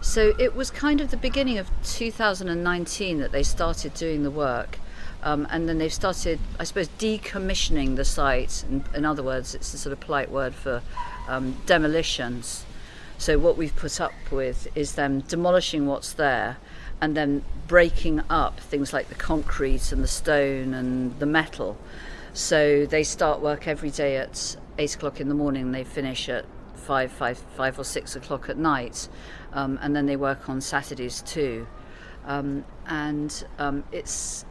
So it was kind of the beginning of 2019 that they started doing the work. And then they've started, I suppose, decommissioning the site. In other words, it's a sort of polite word for demolitions. So what we've put up with is them demolishing what's there and then breaking up things like the concrete and the stone and the metal. So they start work every day at 8 o'clock in the morning and they finish at 5 or 6 o'clock at night. And then they work on Saturdays too. It's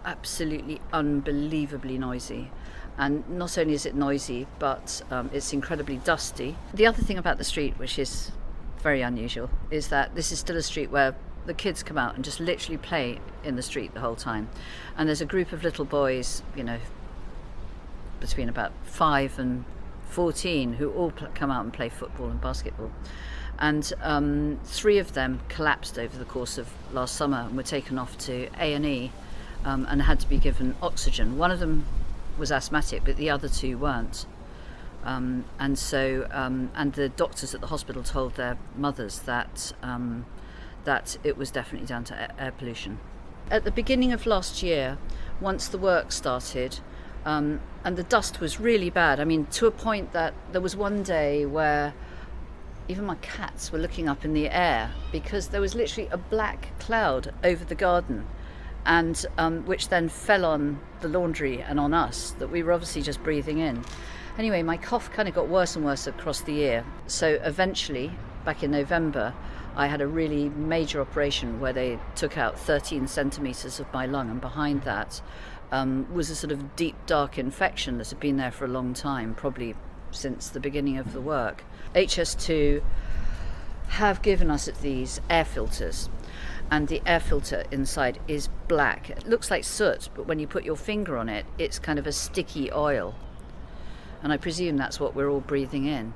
absolutely unbelievably noisy. And not only is it noisy, but it's incredibly dusty. The other thing about the street, which is very unusual, is that this is still a street where the kids come out and just literally play in the street the whole time. And there's a group of little boys, between about 5 and 14, who all come out and play football and basketball. And 3 of them collapsed over the course of last summer and were taken off to A&E and had to be given oxygen. One of them was asthmatic, but the other 2 weren't. And the doctors at the hospital told their mothers that it was definitely down to air pollution. At the beginning of last year, once the work started, and the dust was really bad, to a point that there was one day where even my cats were looking up in the air because there was literally a black cloud over the garden, and which then fell on the laundry and on us that we were obviously just breathing in. Anyway, my cough kind of got worse and worse across the year. So eventually, back in November, I had a really major operation where they took out 13 centimetres of my lung, and behind that was a sort of deep, dark infection that had been there for a long time, probably since the beginning of the work. HS2 have given us these air filters, and the air filter inside is black. It looks like soot, but when you put your finger on it, it's kind of a sticky oil. And I presume that's what we're all breathing in.